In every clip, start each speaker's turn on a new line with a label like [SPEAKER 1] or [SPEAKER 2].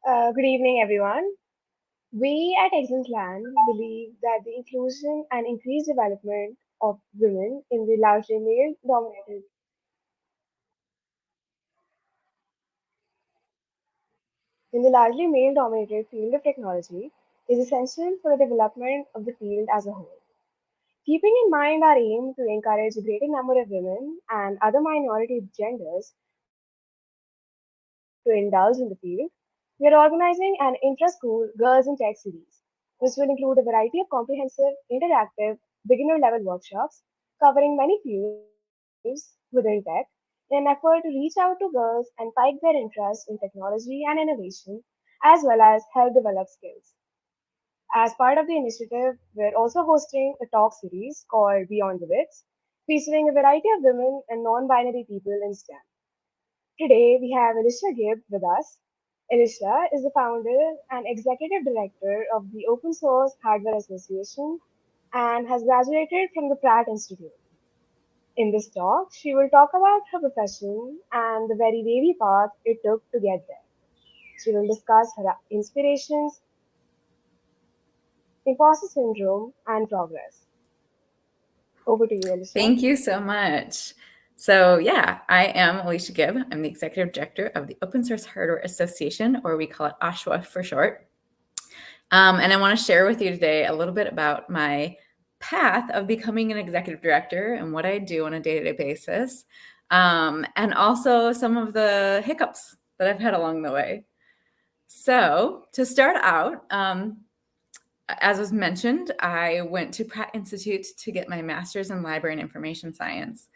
[SPEAKER 1] Good evening, everyone. We at Excellent Land believe that the inclusion and increased development of women in the largely male-dominated field of technology is essential for the development of the field as a whole. Keeping in mind our aim to encourage a greater number of women and other minority genders to indulge in the field, we are organizing an intra-school Girls in Tech series. This will include a variety of comprehensive, interactive, beginner-level workshops covering many fields within tech in an effort to reach out to girls and pique their interest in technology and innovation, as well as help develop skills. As part of the initiative, we're also hosting a talk series called Beyond the Bits, featuring a variety of women and non-binary people in STEM. Today, we have Alicia Gibb with us. Alicia is the founder and executive director of the Open Source Hardware Association and has graduated from the Pratt Institute. In this talk, she will talk about her profession and the very wavy path it took to get there. She will discuss her inspirations, imposter syndrome, and progress. Over to you, Alicia.
[SPEAKER 2] Thank you so much. So yeah, I am Alicia Gibb. I'm the executive director of the Open Source Hardware Association, or we call it OSHWA for short. And I want to share with you today a little bit about my path of becoming an executive director and what I do on a day-to-day basis, and also some of the hiccups that I've had along the way. So to start out, as was mentioned, I went to Pratt Institute to get my master's in library and information science.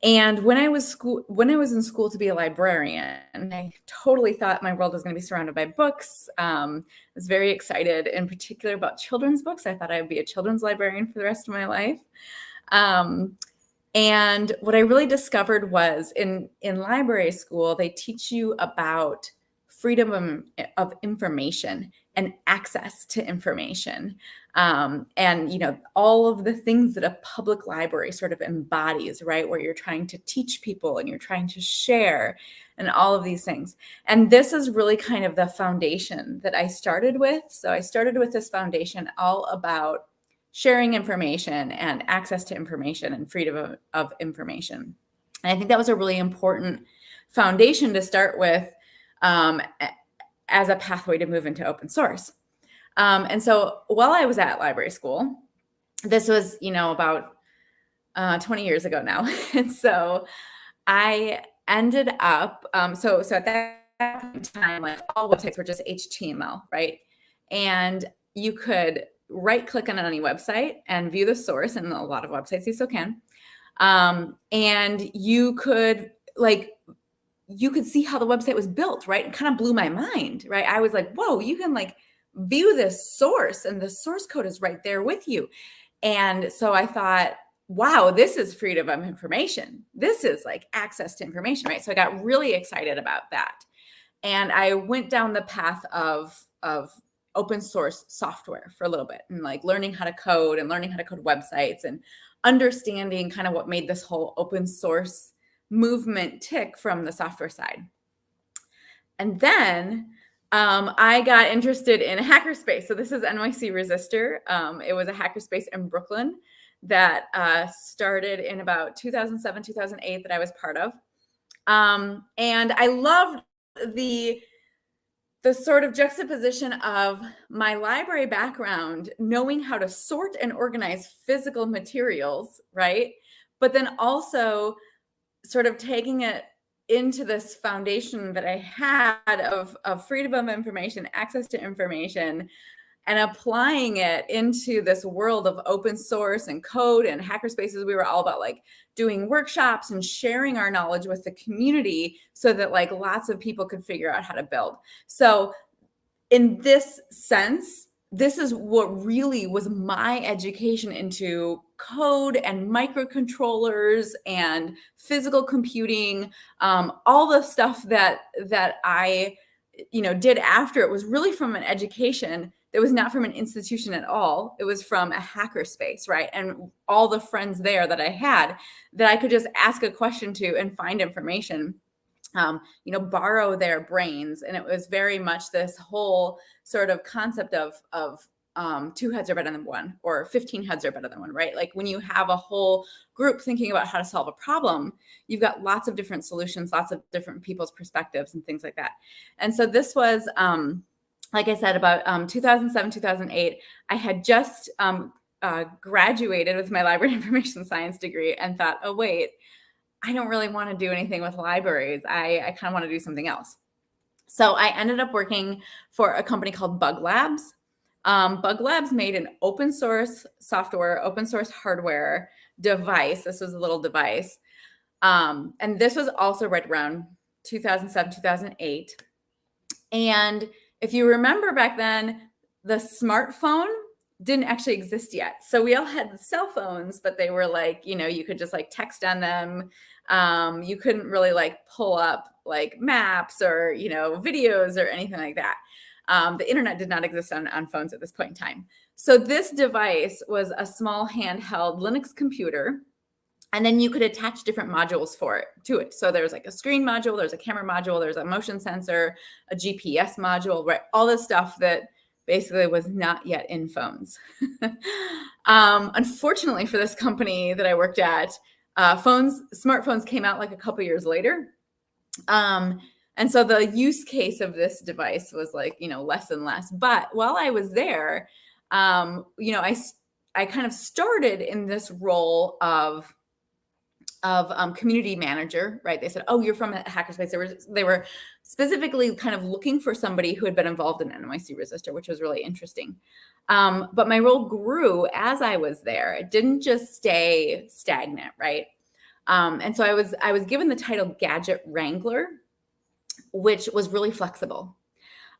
[SPEAKER 2] And when I was in school to be a librarian, I totally thought my world was going to be surrounded by books. I was very excited, in particular, about children's books. I thought I would be a children's librarian for the rest of my life. And what I really discovered was in library school, they teach you about freedom of information and access to information. And all of the things that a public library sort of embodies, right? Where you're trying to teach people and you're trying to share and all of these things. And this is really kind of the foundation that I started with. So I started with this foundation all about sharing information and access to information and freedom of information. And I think that was a really important foundation to start with as a pathway to move into open source. And so while I was at library school, this was, about 20 years ago now. And so I ended up, so at that point in time, like all websites were just HTML, right? And you could right click on any website and view the source, and a lot of websites you still can. And you could see how the website was built, right? It kind of blew my mind, right? I was like, whoa, you can view this source and the source code is right there with you. And so I thought, wow, this is freedom of information. This is access to information, right? So I got really excited about that. And I went down the path of open source software for a little bit and learning how to code and learning how to code websites and understanding kind of what made this whole open source movement tick from the software side. And then I got interested in a hackerspace. So this is Nyc Resistor. It was a hackerspace in Brooklyn that started in about 2007, 2008 that I was part of. And I loved the sort of juxtaposition of my library background, knowing how to sort and organize physical materials, right? But then also sort of taking it into this foundation that I had of freedom of information, access to information, and applying it into this world of open source and code and hackerspaces. We were all about doing workshops and sharing our knowledge with the community so that lots of people could figure out how to build. So in this sense, this is what really was my education into code and microcontrollers and physical computing. All the stuff that I did after it was really from an education that was not from an institution at all. It was from a hackerspace, right? And all the friends there that I had that I could just ask a question to and find information. borrow their brains. And it was very much this whole sort of concept of 2 heads are better than one, or 15 heads are better than one, right? Like when you have a whole group thinking about how to solve a problem, you've got lots of different solutions, lots of different people's perspectives and things like that. And so this was, like I said, about 2007, 2008, I had just graduated with my library information science degree and thought, oh, wait, I don't really want to do anything with libraries. I kind of want to do something else. So I ended up working for a company called Bug Labs. Bug Labs made an open source software, open source hardware device. This was a little device. And this was also right around 2007, 2008. And if you remember back then, the smartphone didn't actually exist yet. So we all had cell phones, but they were like, you could just like text on them. You couldn't really like pull up like maps or, videos or anything like that. The internet did not exist on phones at this point in time. So this device was a small handheld Linux computer. And then you could attach different modules to it. So there's like a screen module, there's a camera module, there's a motion sensor, a GPS module, right? All this stuff that basically was not yet in phones. Unfortunately for this company that I worked at, smartphones came out like a couple years later. And so the use case of this device was like, less and less. But while I was there, I kind of started in this role of community manager, right? They said, oh, you're from a hackerspace. They were specifically kind of looking for somebody who had been involved in Nyc Resistor, which was really interesting. But my role grew as I was there. It didn't just stay stagnant, right? And so I was given the title Gadget Wrangler, which was really flexible.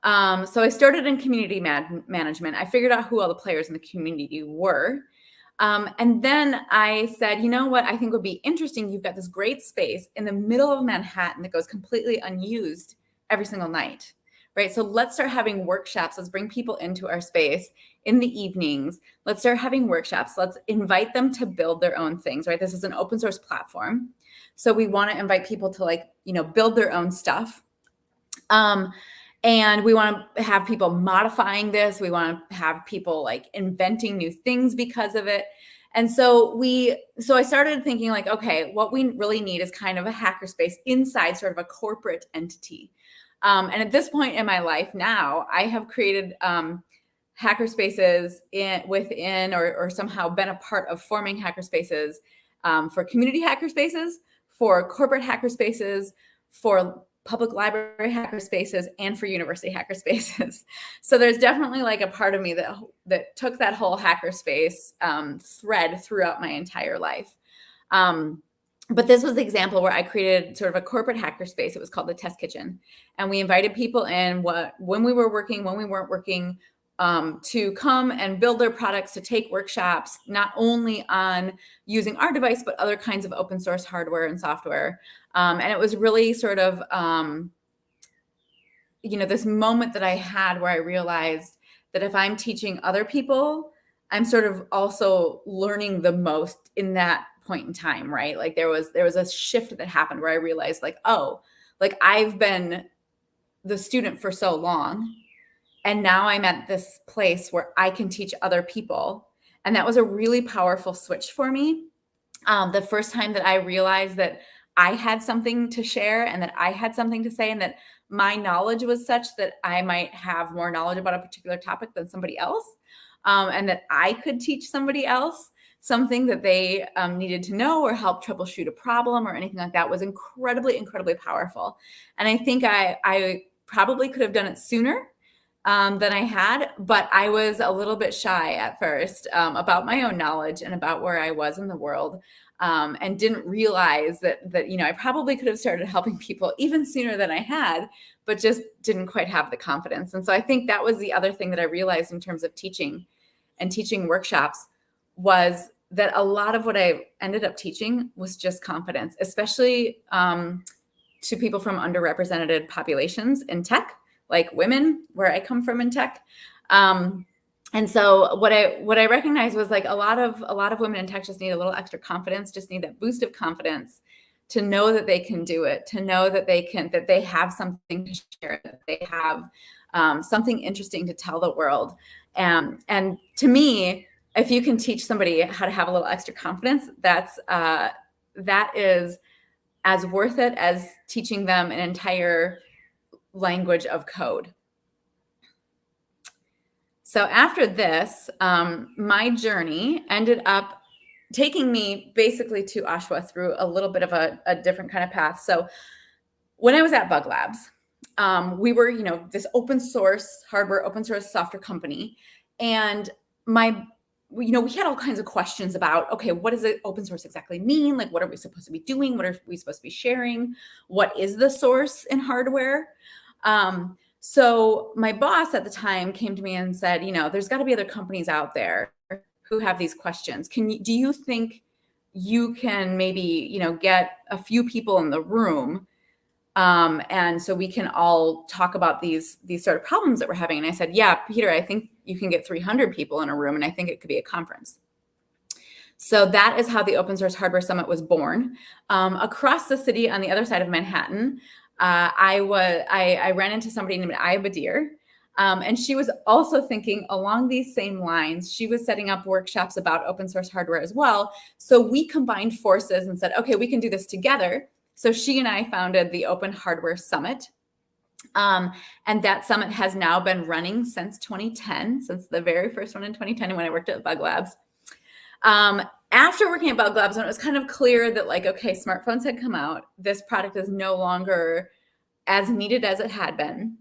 [SPEAKER 2] So I started in community management. I figured out who all the players in the community were. And then I said, you know what I think would be interesting? You've got this great space in the middle of Manhattan that goes completely unused every single night, right? So let's start having workshops. Let's bring people into our space in the evenings. Let's start having workshops. Let's invite them to build their own things, right? This is an open source platform. So we want to invite people to build their own stuff. And we want to have people modifying this. We want to have people like inventing new things because of it. And so I started thinking like, okay, what we really need is kind of a hackerspace inside sort of a corporate entity. And at this point in my life now, I have created hackerspaces within or somehow been a part of forming hackerspaces for community hackerspaces, for corporate hackerspaces, for public library hackerspaces, and for university hackerspaces. So there's definitely like a part of me that took that whole hackerspace thread throughout my entire life. But this was the example where I created sort of a corporate hackerspace. It was called the Test Kitchen. And we invited people in when we were working, when we weren't working, to come and build their products, to take workshops, not only on using our device, but other kinds of open source hardware and software. And it was really sort of, this moment that I had where I realized that if I'm teaching other people, I'm sort of also learning the most in that point in time, right? Like there was a shift that happened where I realized like, oh, like I've been the student for so long, and now I'm at this place where I can teach other people. And that was a really powerful switch for me. The first time that I realized that I had something to share and that I had something to say, and that my knowledge was such that I might have more knowledge about a particular topic than somebody else, and that I could teach somebody else something that they needed to know or help troubleshoot a problem or anything like that, was incredibly, incredibly powerful. And I think I probably could have done it sooner than I had, but I was a little bit shy at first about my own knowledge and about where I was in the world, and didn't realize that I probably could have started helping people even sooner than I had, but just didn't quite have the confidence. And so I think that was the other thing that I realized in terms of teaching and teaching workshops, was that a lot of what I ended up teaching was just confidence, especially to people from underrepresented populations in tech, like women, where I come from in tech. And so what I recognized was like a lot of women in tech just need a little extra confidence, just need that boost of confidence to know that they can do it, to know that they have something to share, that they have something interesting to tell the world. And to me, if you can teach somebody how to have a little extra confidence, that is as worth it as teaching them an entire language of code. So after this, my journey ended up taking me basically to Oshawa through a little bit of a different kind of path. So when I was at Bug Labs, we were, this open source hardware, open source software company. And we had all kinds of questions about, okay, what does it open source exactly mean? Like, what are we supposed to be doing? What are we supposed to be sharing? What is the source in hardware? So my boss at the time came to me and said, there's got to be other companies out there who have these questions. Do you think you can maybe, get a few people in the room, and so we can all talk about these sort of problems that we're having? And I said, yeah, Peter, I think you can get 300 people in a room, and I think it could be a conference. So that is how the Open Source Hardware Summit was born. Across the city on the other side of Manhattan, I ran into somebody named Eda Lovely, and she was also thinking along these same lines. She was setting up workshops about open source hardware as well. So we combined forces and said, okay, we can do this together. So she and I founded the Open Hardware Summit. And that summit has now been running since 2010, since the very first one in 2010 when I worked at Bug Labs. After working at Bug Labs, when it was kind of clear that okay, smartphones had come out, this product is no longer as needed as it had been.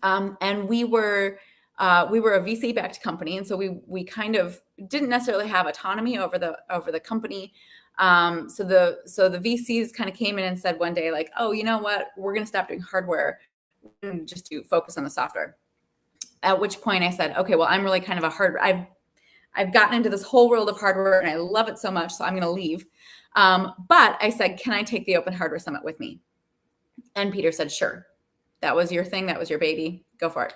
[SPEAKER 2] And we were a VC-backed company, and so we kind of didn't necessarily have autonomy over the company. So the VCs kind of came in and said one day, oh, you know what? We're going to stop doing hardware and just to focus on the software. At which point I said, okay, well, I'm really kind of I've gotten into this whole world of hardware and I love it so much, so I'm going to leave. But I said, can I take the Open Hardware Summit with me? And Peter said, sure. That was your thing. That was your baby. Go for it.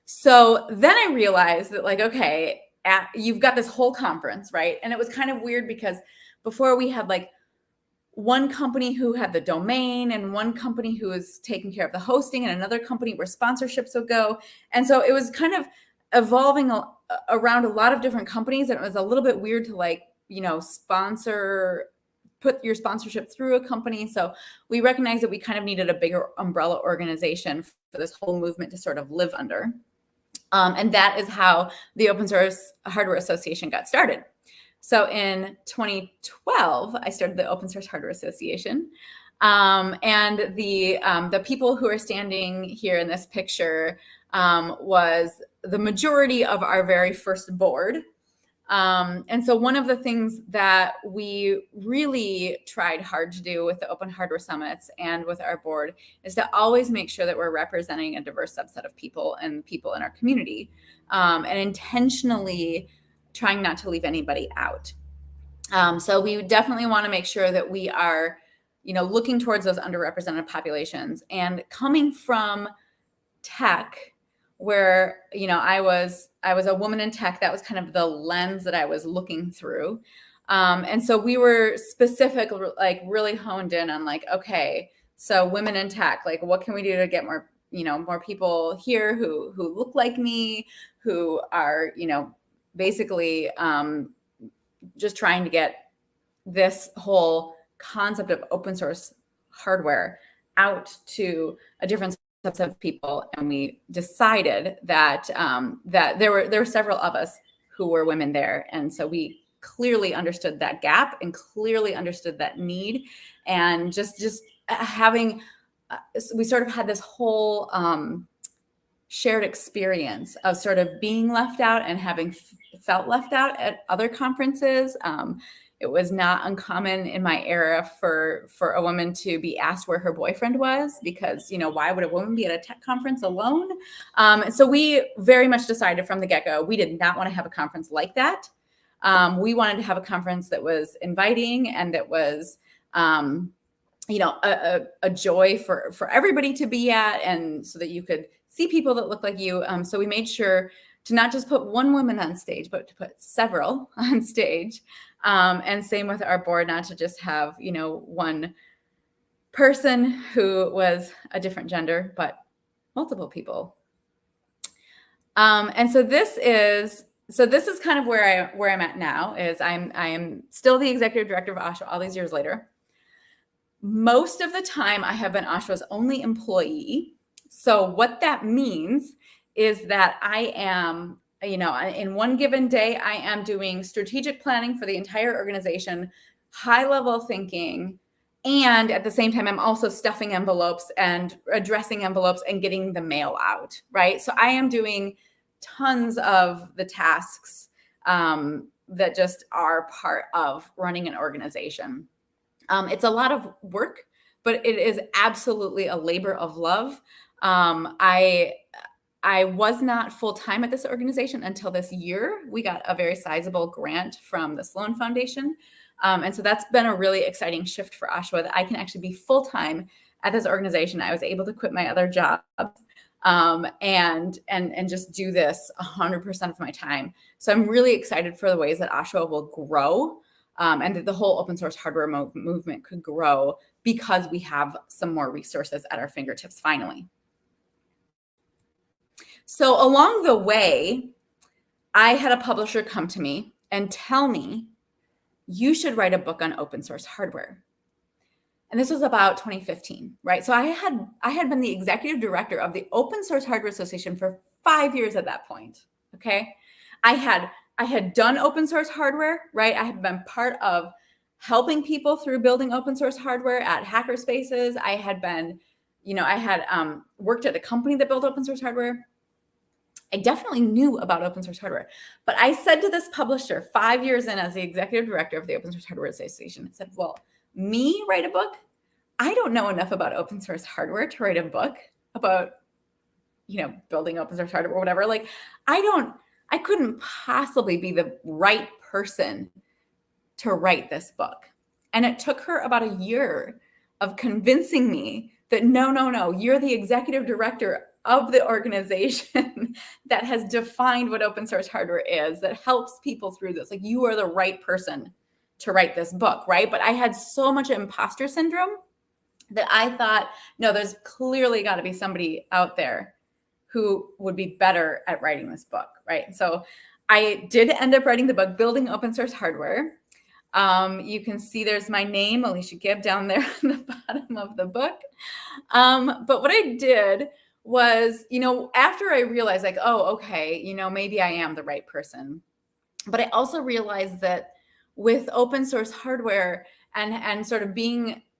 [SPEAKER 2] So then I realized that okay, you've got this whole conference, right? And it was kind of weird because before we had one company who had the domain and one company who was taking care of the hosting and another company where sponsorships would go. And so it was kind of evolving around a lot of different companies. And it was a little bit weird to put your sponsorship through a company. So we recognized that we kind of needed a bigger umbrella organization for this whole movement to sort of live under. And that is how the Open Source Hardware Association got started. So in 2012, I started the Open Source Hardware Association. And the people who are standing here in this picture was the majority of our very first board. And so one of the things that we really tried hard to do with the Open Hardware Summits and with our board is to always make sure that we're representing a diverse subset of people and people in our community, and intentionally trying not to leave anybody out. So we definitely want to make sure that we are, looking towards those underrepresented populations. And coming from tech, where I was a woman in tech, that was kind of the lens that I was looking through, and so we were specific, really honed in on okay, so women in tech, what can we do to get more more people here who look like me, who are basically just trying to get this whole concept of open source hardware out to a different subset of people. And we decided that that there were several of us who were women there, and so we clearly understood that gap and clearly understood that need, and just having we sort of had this whole shared experience of sort of being left out and having felt left out at other conferences. It was not uncommon in my era for a woman to be asked where her boyfriend was, because, why would a woman be at a tech conference alone? So we very much decided from the get-go, we did not want to have a conference like that. We wanted to have a conference that was inviting and that was, a joy for everybody to be at, and so that you could see people that look like you. So we made sure to not just put one woman on stage, but to put several on stage. And same with our board, not to just have, one person who was a different gender, but multiple people. And so this is kind of where I'm at now. Is I am still the executive director of OSHWA all these years later. Most of the time, I have been OSHWA's only employee. So what that means is that I am, in one given day, I am doing strategic planning for the entire organization, high-level thinking, and at the same time, I'm also stuffing envelopes and addressing envelopes and getting the mail out, right? So I am doing tons of the tasks that just are part of running an organization. It's a lot of work, but it is absolutely a labor of love. I was not full-time at this organization until this year. We got a very sizable grant from the Sloan Foundation. And so that's been a really exciting shift for OSHWA, that I can actually be full-time at this organization. I was able to quit my other job and just do this 100% of my time. So I'm really excited for the ways that OSHWA will grow, and that the whole open source hardware movement could grow because we have some more resources at our fingertips finally. So along the way, I had a publisher come to me and tell me, you should write a book on open source hardware. And this was about 2015, right? So I had been the executive director of the Open Source Hardware Association for 5 years at that point, okay? I had done open source hardware, right? I had been part of helping people through building open source hardware at hackerspaces. I had been, I had worked at a company that built open source hardware. I definitely knew about open source hardware, but I said to this publisher 5 years in as the executive director of the Open Source Hardware Association, I said, well, me write a book? I don't know enough about open source hardware to write a book about, building open source hardware or whatever. Like, I couldn't possibly be the right person to write this book. And it took her about a year of convincing me that no, you're the executive director of the organization that has defined what open source hardware is, that helps people through this. Like, you are the right person to write this book, right? But I had so much imposter syndrome that I thought, no, there's clearly got to be somebody out there who would be better at writing this book, right? So I did end up writing the book, Building Open Source Hardware. You can see there's my name, Alicia Gibb, down there on the bottom of the book. But what I did was, after I realized, like, oh, okay, maybe I am the right person. But I also realized that with open source hardware and sort of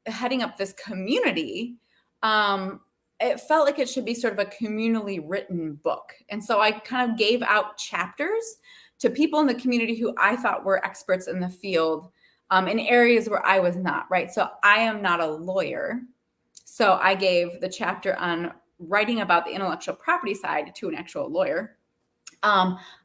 [SPEAKER 2] heading up this community, it felt like it should be sort of a communally written book. And so I kind of gave out chapters to people in the community who I thought were experts in the field, in areas where I was not, right? So I am not a lawyer. So I gave the chapter on writing about the intellectual property side to an actual lawyer.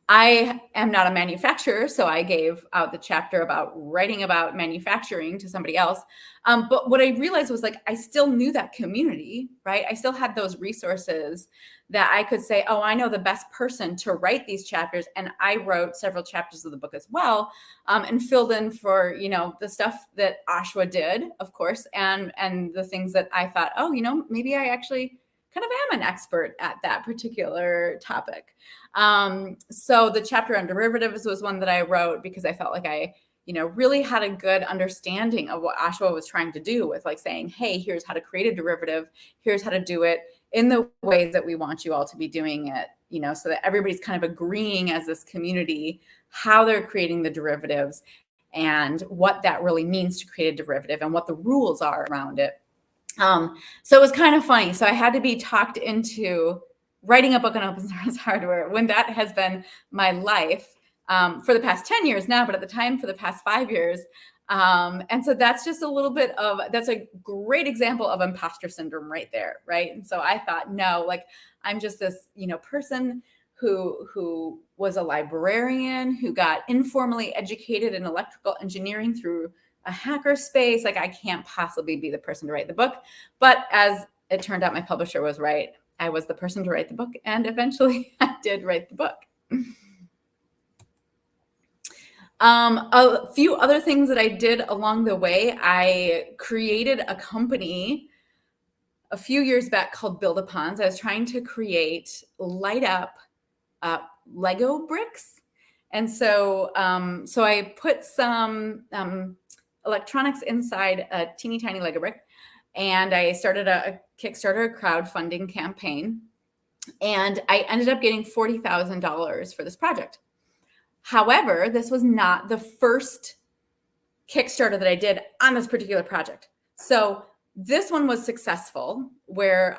[SPEAKER 2] I am not a manufacturer, so I gave out the chapter about writing about manufacturing to somebody else. But what I realized was, like, I still knew that community, right? I still had those resources that I could say, oh, I know the best person to write these chapters. And I wrote several chapters of the book as well, and filled in for, the stuff that OSHWA did, of course, and the things that I thought, oh, maybe I actually kind of am an expert at that particular topic. So the chapter on derivatives was one that I wrote because I felt like I, really had a good understanding of what OSHWA was trying to do with, like, saying, hey, here's how to create a derivative. Here's how to do it in the ways that we want you all to be doing it, so that everybody's kind of agreeing as this community how they're creating the derivatives and what that really means to create a derivative and what the rules are around it. So it was kind of funny. So I had to be talked into writing a book on open source hardware when that has been my life for the past 10 years now, but at the time for the past 5 years. And so that's just that's a great example of imposter syndrome right there, right? And so I thought, no, like, I'm just this, person who was a librarian, who got informally educated in electrical engineering through a hacker space. Like, I can't possibly be the person to write the book. But as it turned out, my publisher was right. I was the person to write the book, and eventually I did write the book. A few other things that I did along the way, I created a company a few years back called Build-A-Pons. I was trying to create light up Lego bricks. And so, so I put some electronics inside a teeny tiny Lego brick, and I started a Kickstarter crowdfunding campaign, and I ended up getting $40,000 for this project. However, this was not the first Kickstarter that I did on this particular project. So this one was successful, where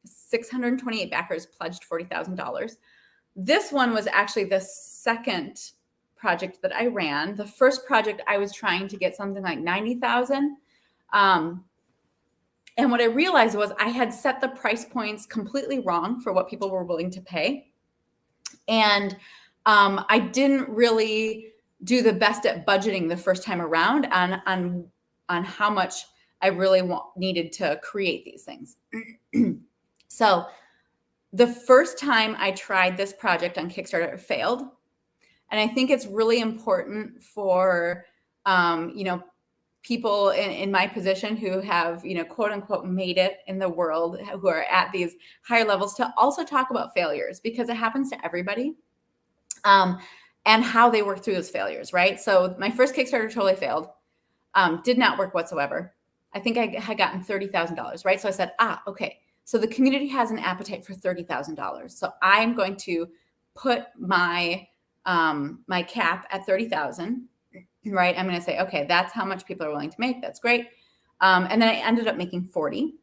[SPEAKER 2] 628 backers pledged $40,000. This one was actually the second project that I ran. The first project, I was trying to get something like 90,000. And what I realized was I had set the price points completely wrong for what people were willing to pay. And I didn't really do the best at budgeting the first time around on how much I really needed to create these things. So the first time I tried this project on Kickstarter, it failed. And I think it's really important for, people in my position who have, quote unquote, made it in the world, who are at these higher levels, to also talk about failures, because it happens to everybody, and how they work through those failures, right? So my first Kickstarter totally failed, did not work whatsoever. I think I had gotten $30,000, right? So I said, okay. So the community has an appetite for $30,000. So I'm going to put my my cap at 30,000, right? I'm going to say, okay, that's how much people are willing to make. That's great. And then I ended up making 40,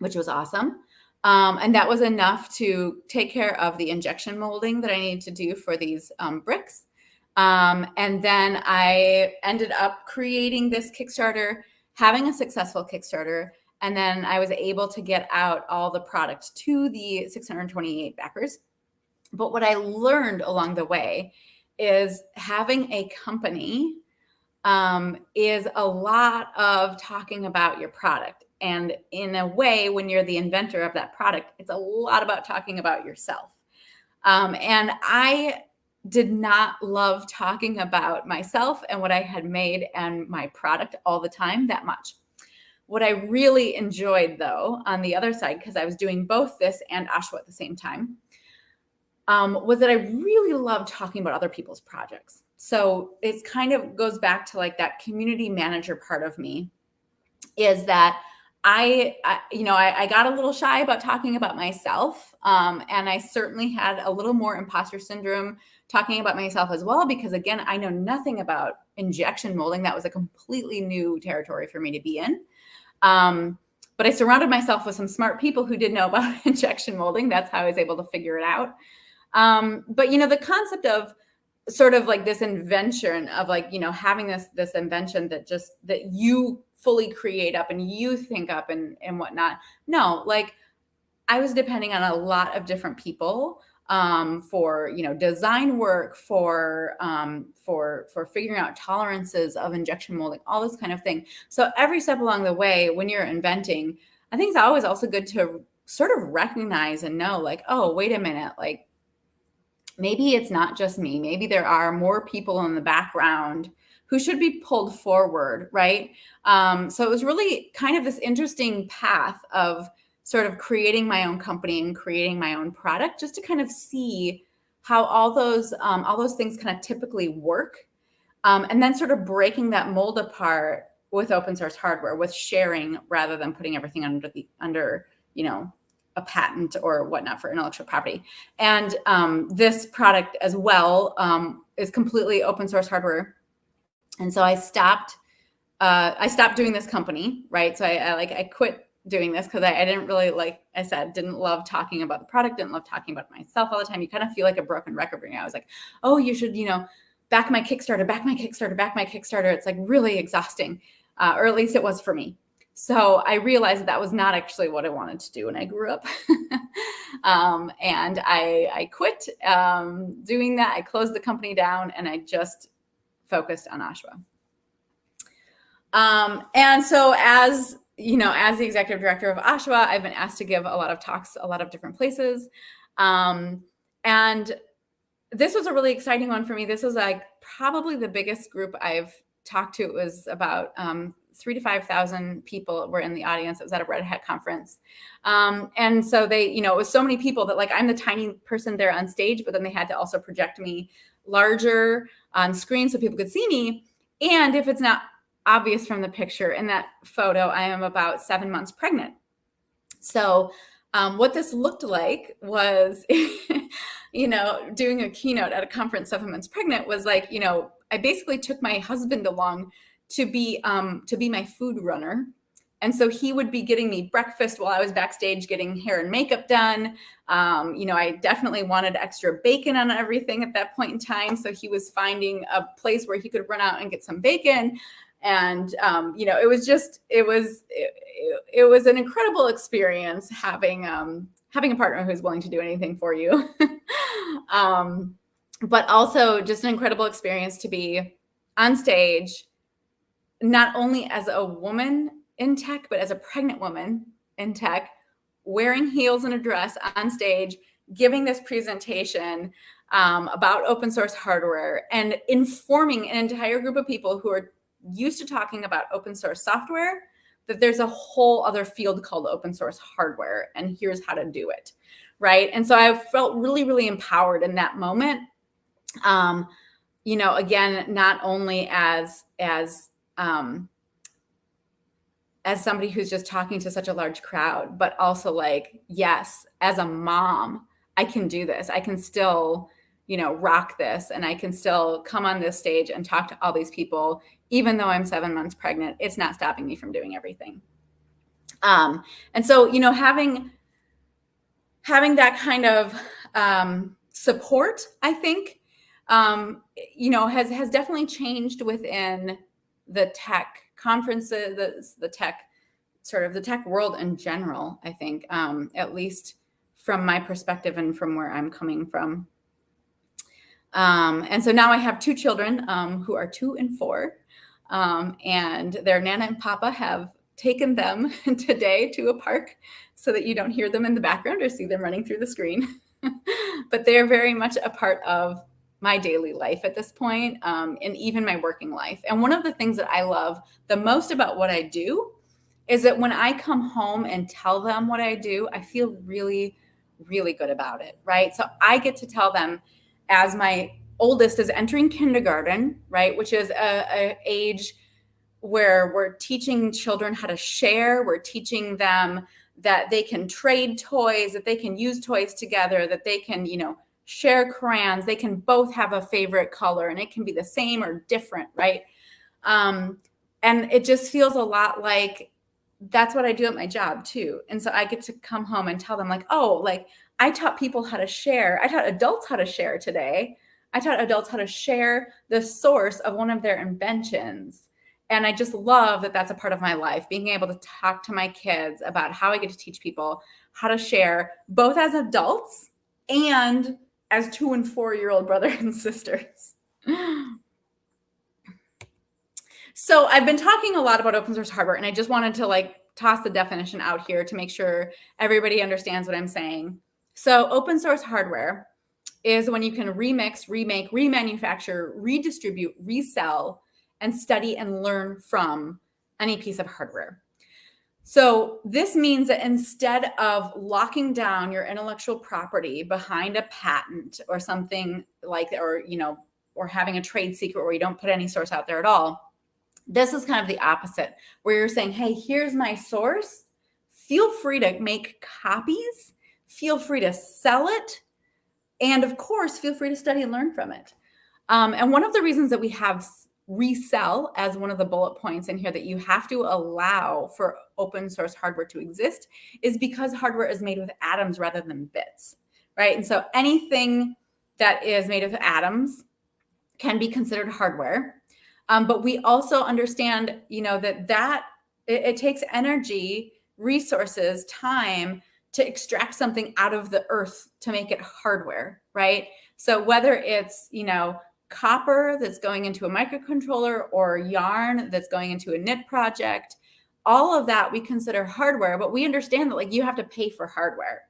[SPEAKER 2] which was awesome. And that was enough to take care of the injection molding that I needed to do for these bricks. And then I ended up creating this Kickstarter, having a successful Kickstarter. And then I was able to get out all the product to the 628 backers. But what I learned along the way is having a company is a lot of talking about your product. And in a way, when you're the inventor of that product, it's a lot about talking about yourself. And I did not love talking about myself and what I had made and my product all the time that much. What I really enjoyed, though, on the other side, because I was doing both this and Ashwa at the same time, was that I really loved talking about other people's projects. So it kind of goes back to like that community manager part of me, is that I got a little shy about talking about myself. And I certainly had a little more imposter syndrome talking about myself as well, because again, I know nothing about injection molding. That was a completely new territory for me to be in. But I surrounded myself with some smart people who did know about injection molding. That's how I was able to figure it out. But the concept of sort of like this invention of like, having this invention that you fully create up and you think up and whatnot. No, like I was depending on a lot of different people for design work, for figuring out tolerances of injection molding, all this kind of thing. So every step along the way, when you're inventing, I think it's always also good to sort of recognize and know, like, oh, wait a minute, like maybe it's not just me. Maybe there are more people in the background who should be pulled forward, right? So it was really kind of this interesting path of sort of creating my own company and creating my own product, just to kind of see how all those things kind of typically work, and then sort of breaking that mold apart with open source hardware, with sharing rather than putting everything under a patent or whatnot for intellectual property. And this product as well is completely open source hardware. And so I stopped doing this company, right? So I quit doing this because I didn't really, like I said, didn't love talking about the product, didn't love talking about myself all the time. You kind of feel like a broken record ring. I was like, oh, you should, back my Kickstarter, back my Kickstarter, back my Kickstarter. It's like really exhausting, or at least it was for me. So I realized that was not actually what I wanted to do when I grew up. And I quit doing that. I closed the company down and I just focused on Ashwa. And so as the executive director of Ashwa, I've been asked to give a lot of talks, a lot of different places. And this was a really exciting one for me. This was like probably the biggest group I've talked to. It was about 3,000 to 5,000 people were in the audience. It was at a Red Hat conference. And so they, it was so many people that like I'm the tiny person there on stage, but then they had to also project me larger on screen so people could see me. And if it's not obvious from the picture in that photo, I am about 7 months pregnant. So what this looked like was, doing a keynote at a conference 7 months pregnant was like, I basically took my husband along to be my food runner. And so he would be getting me breakfast while I was backstage getting hair and makeup done. I definitely wanted extra bacon on everything at that point in time. So he was finding a place where he could run out and get some bacon. And, it was an incredible experience having a partner who's willing to do anything for you. But also just an incredible experience to be on stage, not only as a woman in tech, but as a pregnant woman in tech, wearing heels and a dress on stage, giving this presentation about open source hardware and informing an entire group of people who are used to talking about open source software that there's a whole other field called open source hardware, and here's how to do it, right? And so I felt really, really empowered in that moment. Again, not only as somebody who's just talking to such a large crowd, but also like, yes, as a mom, I can do this. I can still, rock this, and I can still come on this stage and talk to all these people, even though I'm 7 months pregnant. It's not stopping me from doing everything. And so, having that kind of support, I think, has definitely changed within the tech conferences, the tech world in general, I think, at least from my perspective and from where I'm coming from. And so now I have 2 children who are 2 and 4, and their Nana and Papa have taken them today to a park so that you don't hear them in the background or see them running through the screen. But they are very much a part of my daily life at this point, and even my working life. And one of the things that I love the most about what I do is that when I come home and tell them what I do, I feel really, really good about it, right? So I get to tell them, as my oldest is entering kindergarten, right, which is a age where we're teaching children how to share. We're teaching them that they can trade toys, that they can use toys together, that they can, share crayons. They can both have a favorite color, and it can be the same or different, right? And it just feels a lot like that's what I do at my job too. And so I get to come home and tell them like, oh, like I taught people how to share. I taught adults how to share today. I taught adults how to share the source of one of their inventions. And I just love that that's a part of my life, being able to talk to my kids about how I get to teach people how to share, both as adults and as 2 and 4-year-old brothers and sisters. So I've been talking a lot about open source hardware, and I just wanted to like toss the definition out here to make sure everybody understands what I'm saying. So open source hardware is when you can remix, remake, remanufacture, redistribute, resell, and study and learn from any piece of hardware. So this means that instead of locking down your intellectual property behind a patent or something like that, or having a trade secret where you don't put any source out there at all, this is kind of the opposite, where you're saying, hey, here's my source. Feel free to make copies. Feel free to sell it. And of course, feel free to study and learn from it. And one of the reasons that we have resell as one of the bullet points in here that you have to allow for open source hardware to exist is because hardware is made with atoms rather than bits, right? And so anything that is made of atoms can be considered hardware. But we also understand, that it takes energy, resources, time to extract something out of the earth to make it hardware, right? So whether it's, copper that's going into a microcontroller or yarn that's going into a knit project, all of that we consider hardware, but we understand that like you have to pay for hardware.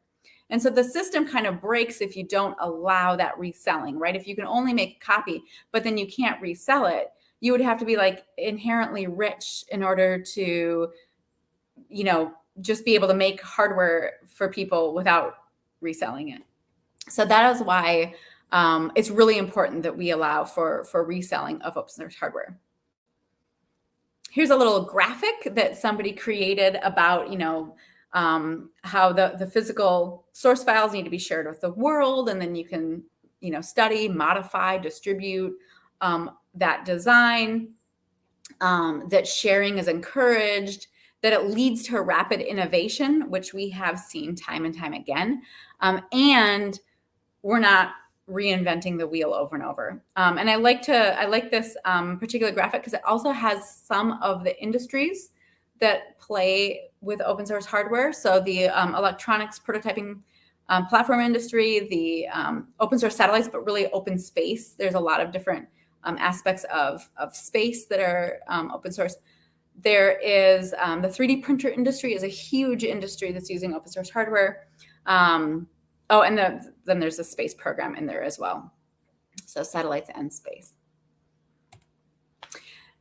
[SPEAKER 2] And so the system kind of breaks if you don't allow that reselling, right? If you can only make a copy, but then you can't resell it, you would have to be like inherently rich in order to, you know, just be able to make hardware for people without reselling it. So that is why it's really important that we allow for reselling of open source hardware. Here's a little graphic that somebody created about, you know, how the physical source files need to be shared with the world, and then you can, you know, study, modify, distribute that design, that sharing is encouraged, that it leads to rapid innovation, which we have seen time and time again, and we're not reinventing the wheel over and over. And I like this particular graphic because it also has some of the industries that play with open source hardware. So the electronics prototyping platform industry, the open source satellites, but really open space. There's a lot of different aspects of space that are open source. There is the 3D printer industry is a huge industry that's using open source hardware. Oh, and then there's a space program in there as well. So satellites and space.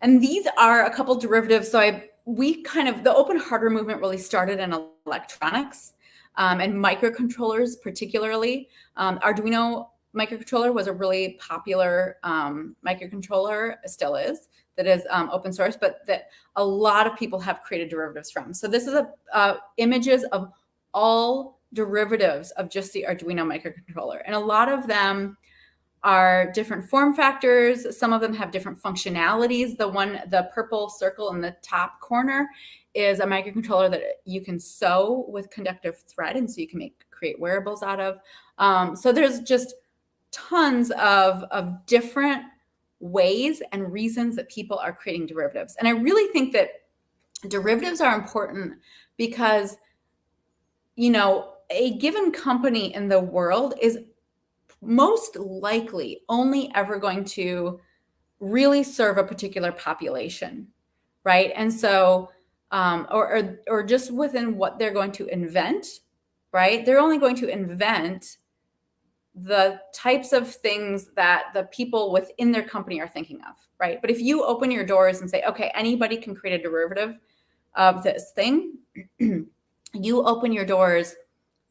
[SPEAKER 2] And these are a couple derivatives. So the open hardware movement really started in electronics and microcontrollers particularly. Arduino microcontroller was a really popular microcontroller, still is, that is open source, but that a lot of people have created derivatives from. So this is images of all derivatives of just the Arduino microcontroller. And a lot of them are different form factors. Some of them have different functionalities. The purple circle in the top corner is a microcontroller that you can sew with conductive thread, and so you can create wearables out of. So there's just tons of different ways and reasons that people are creating derivatives. And I really think that derivatives are important because, you know, a given company in the world is most likely only ever going to really serve a particular population, right? And so, or just within what they're going to invent, right? They're only going to invent the types of things that the people within their company are thinking of, right? But if you open your doors and say, okay, anybody can create a derivative of this thing, you open your doors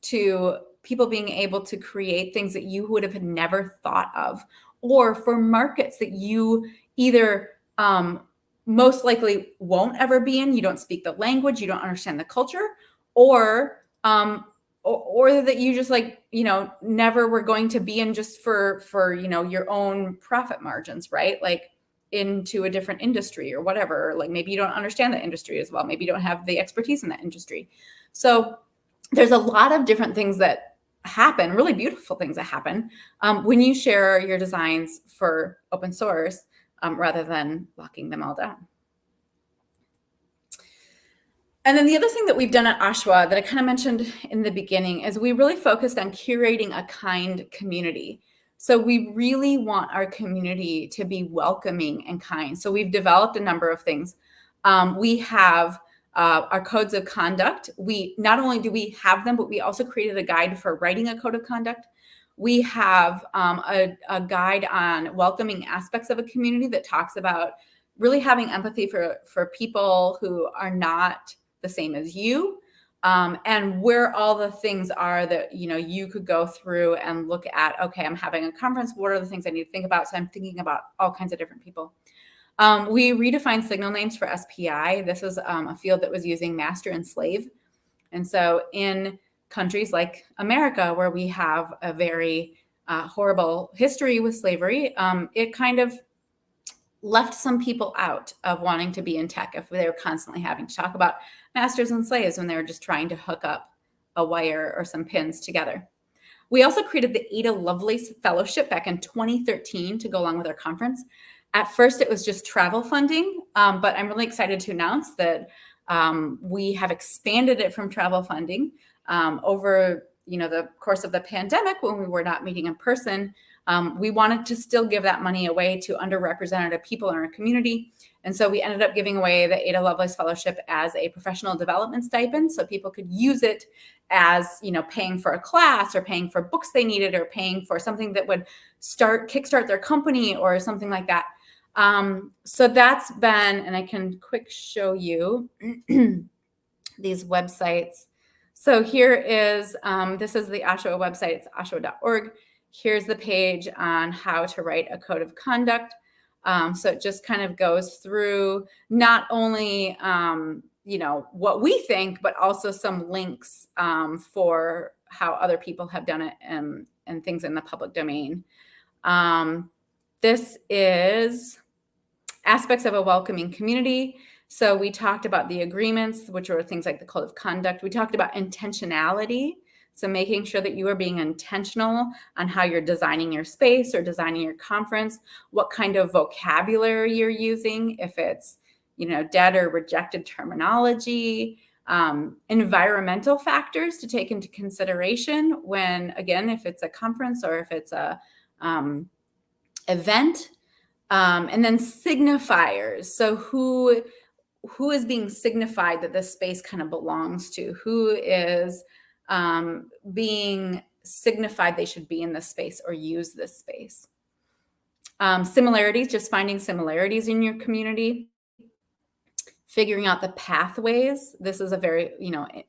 [SPEAKER 2] to people being able to create things that you would have never thought of, or for markets that you either most likely won't ever be in, you don't speak the language, you don't understand the culture, or that you just like, you know, never were going to be in just for, you know, your own profit margins, right? Like into a different industry or whatever. Like maybe you don't understand that industry as well. Maybe you don't have the expertise in that industry. So there's a lot of different things that happen, really beautiful things that happen when you share your designs for open source rather than locking them all down. And then the other thing that we've done at OSHWA that I kind of mentioned in the beginning is we really focused on curating a kind community. So we really want our community to be welcoming and kind. So we've developed a number of things. We have our codes of conduct. Not only do we have them, but we also created a guide for writing a code of conduct. We have a guide on welcoming aspects of a community that talks about really having empathy for people who are not the same as you, and where all the things are that, you know, you could go through and look at, okay, I'm having a conference, what are the things I need to think about? So I'm thinking about all kinds of different people. We redefined signal names for SPI. This was a field that was using master and slave. And so in countries like America, where we have a very horrible history with slavery, it kind of left some people out of wanting to be in tech if they were constantly having to talk about masters and slaves when they were just trying to hook up a wire or some pins together. We also created the Eda Lovely Fellowship back in 2013 to go along with our conference. At first, it was just travel funding, but I'm really excited to announce that we have expanded it from travel funding over, you know, the course of the pandemic when we were not meeting in person. We wanted to still give that money away to underrepresented people in our community. And so we ended up giving away the Eda Lovely Fellowship as a professional development stipend, so people could use it as, paying for a class or paying for books they needed or paying for something that would kickstart their company or something like that. So that's been, and I can quick show you these websites. So here is, this is the Oshawa website, it's oshawa.org. Here's the page on how to write a code of conduct. So it just kind of goes through not only, what we think, but also some links for how other people have done it and things in the public domain. This is aspects of a welcoming community. So we talked about the agreements, which are things like the code of conduct. We talked about intentionality. So making sure that you are being intentional on how you're designing your space or designing your conference, what kind of vocabulary you're using, if it's, dead or rejected terminology, environmental factors to take into consideration when, again, if it's a conference or if it's a event, and then signifiers. So who is being signified that this space kind of belongs to? Who is being signified they should be in this space or use this space? Similarities, just finding similarities in your community. Figuring out the pathways. This is a very,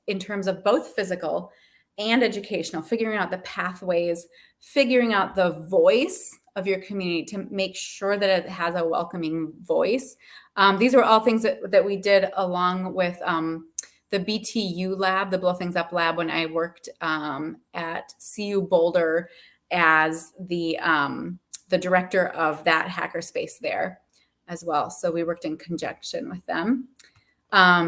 [SPEAKER 2] in terms of both physical and educational, figuring out the pathways, figuring out the voice of your community to make sure that it has a welcoming voice. These are all things that we did along with the BTU lab, the Blow Things Up lab, when I worked at CU Boulder as the director of that hackerspace there as well. So we worked in conjunction with them.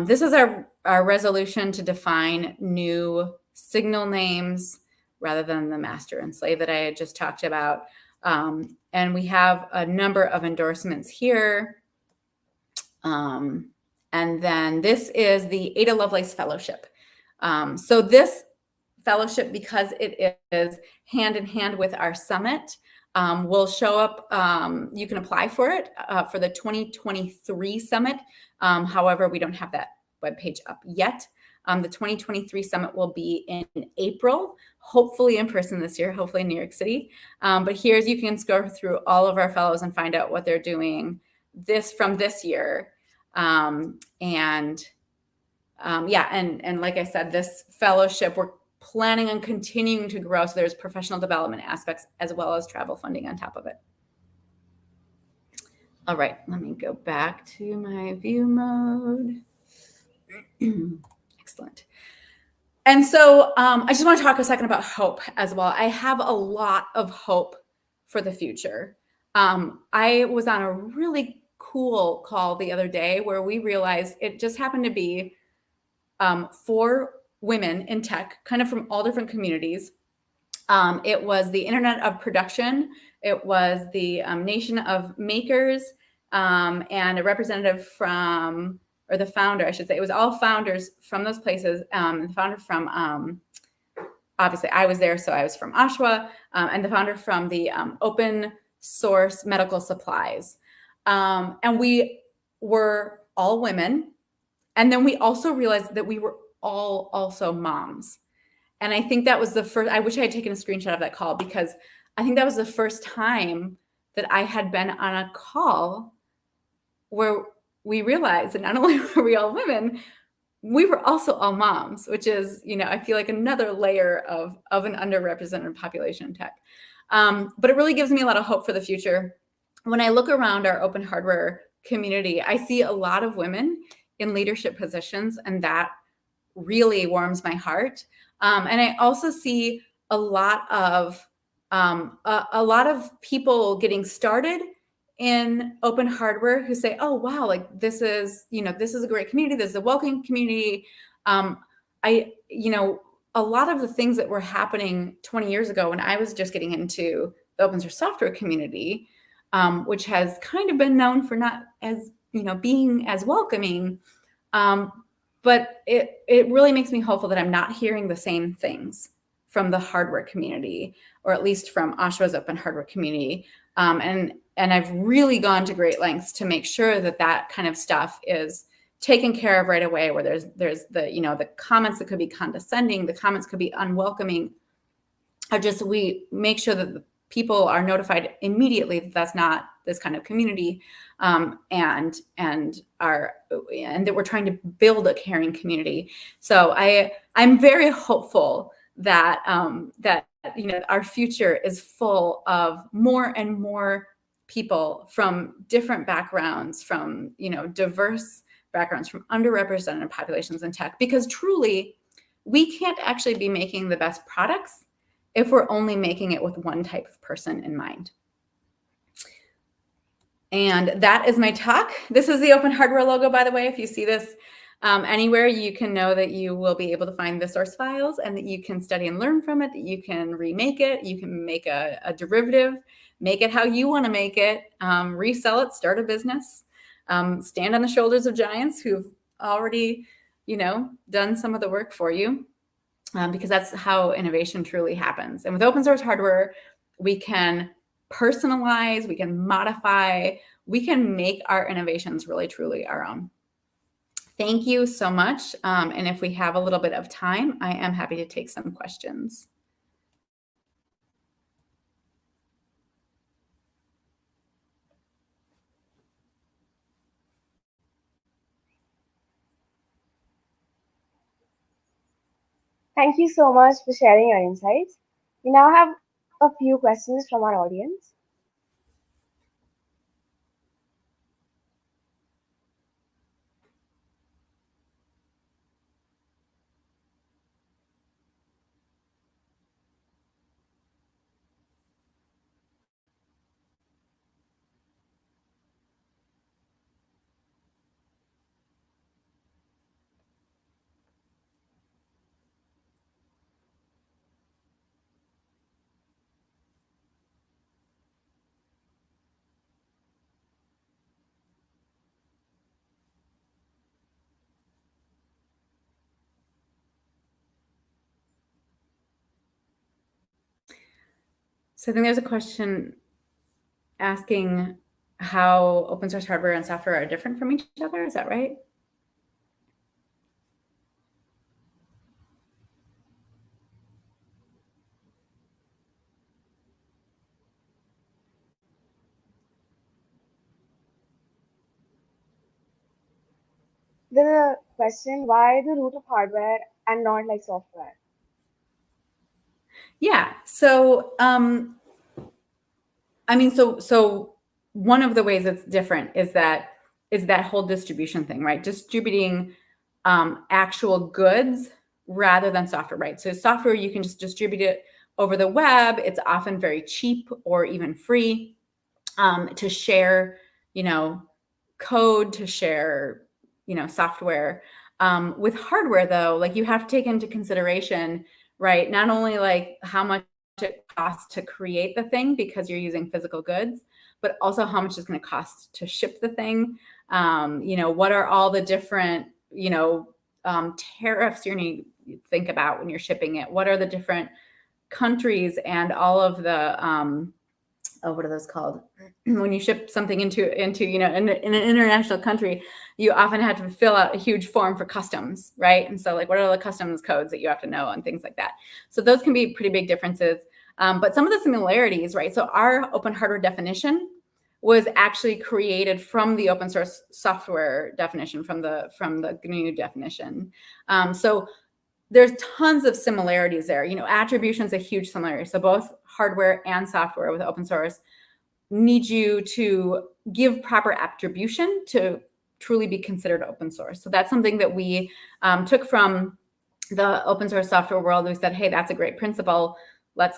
[SPEAKER 2] This is our resolution to define new signal names rather than the master and slave that I had just talked about. And we have a number of endorsements here. And then this is the Eda Lovely Fellowship. So this fellowship, because it is hand in hand with our summit, will show up. You can apply for it for the 2023 summit. However, we don't have that webpage up yet. The 2023 summit will be in April, hopefully in person this year, hopefully in New York City. But here's, you can scroll through all of our fellows and find out what they're doing from this year. And like I said, this fellowship, we're planning on continuing to grow. So there's professional development aspects as well as travel funding on top of it. All right, let me go back to my view mode. Excellent. And so I just want to talk a second about hope as well. I have a lot of hope for the future. I was on a really cool call the other day where we realized it just happened to be 4 women in tech, kind of from all different communities. It was the Internet of Production. It was the Nation of Makers, and a representative from, or the founder, I should say. It was all founders from those places. The founder from, obviously I was there, so I was from Oshawa, and the founder from the Open Source Medical Supplies. And we were all women. And then we also realized that we were all also moms. And I think that was the first, I wish I had taken a screenshot of that call, because I think that was the first time that I had been on a call where we realized that not only were we all women, we were also all moms, which is, I feel like another layer of an underrepresented population in tech. But it really gives me a lot of hope for the future. When I look around our open hardware community, I see a lot of women in leadership positions, and that really warms my heart. And I also see a lot of people getting started in open hardware who say, "Oh, wow, like this is a great community. This is a welcoming community." A lot of the things that were happening 20 years ago when I was just getting into the open source software community, which has kind of been known for not as, being as welcoming. But it really makes me hopeful that I'm not hearing the same things from the hardware community, or at least from Oshawa's open hardware community. And I've really gone to great lengths to make sure that that kind of stuff is taken care of right away, where there's the, you know, the comments that could be condescending, the comments could be unwelcoming, are just, we make sure that the people are notified immediately that that's not this kind of community, and that we're trying to build a caring community. So I'm very hopeful that that, you know, our future is full of more and more people from different backgrounds, from, you know, diverse backgrounds, from underrepresented populations in tech, because truly we can't actually be making the best products if we're only making it with one type of person in mind. And that is my talk. This is the Open Hardware logo, by the way. If you see this anywhere, you can know that you will be able to find the source files, and that you can study and learn from it, that you can remake it, you can make a derivative, make it how you want to make it, resell it, start a business, stand on the shoulders of giants who've already, you know, done some of the work for you. Because that's how innovation truly happens. And with open source hardware, we can personalize, we can modify, we can make our innovations really, truly our own. Thank you so much. And if we have a little bit of time, I am happy to take some questions.
[SPEAKER 1] Thank you so much for sharing your insights. We now have a few questions from our audience.
[SPEAKER 2] So I think there's a question asking how open source hardware and software are different from each other. Is that right?
[SPEAKER 1] There's a question, why the root of hardware and not like software?
[SPEAKER 2] Yeah. So, I mean, so one of the ways it's different is that whole distribution thing, right? Distributing actual goods rather than software, right? So software, you can just distribute it over the web. It's often very cheap or even free to share, you know, code, to share, you know, software. With hardware, though, like, you have to take into consideration, right, not only like how much it costs to create the thing because you're using physical goods, but also how much it's going to cost to ship the thing. You know, what are all the different, you know, tariffs you need to think about when you're shipping it? What are the different countries and all of the what are those called? When you ship something into you know, in an international country, you often have to fill out a huge form for customs, right? And so, like, what are the customs codes that you have to know and things like that? So those can be pretty big differences. But some of the similarities, right? So our open hardware definition was actually created from the open source software definition, from the GNU definition. So there's tons of similarities there. You know, attribution is a huge similarity. So both hardware and software with open source need you to give proper attribution to truly be considered open source. So that's something that we took from the open source software world. We said, hey, that's a great principle. Let's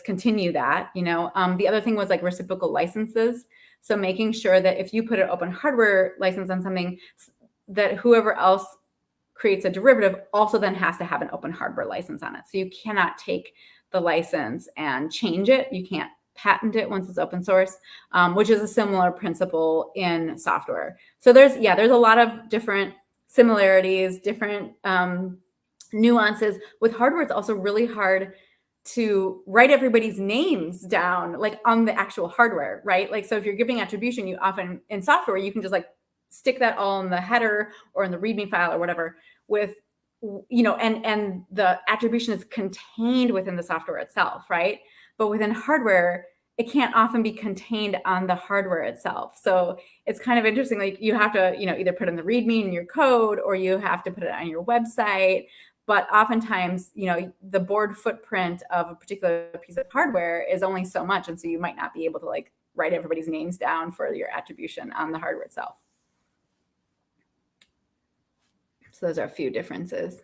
[SPEAKER 2] continue that. You know, the other thing was like reciprocal licenses. So making sure that if you put an open hardware license on something, that whoever else creates a derivative also then has to have an open hardware license on it. So you cannot take the license and change it. You can't patent it once it's open source, which is a similar principle in software. So there's a lot of different similarities, different nuances. With hardware, it's also really hard to write everybody's names down like on the actual hardware, right? Like, so if you're giving attribution, you often in software, you can just like stick that all in the header or in the README file or whatever with, and the attribution is contained within the software itself, right? But within hardware, it can't often be contained on the hardware itself. So it's kind of interesting. Like you have to, either put in the README in your code or you have to put it on your website. But oftentimes, the board footprint of a particular piece of hardware is only so much. And so you might not be able to like write everybody's names down for your attribution on the hardware itself. So those are a few differences.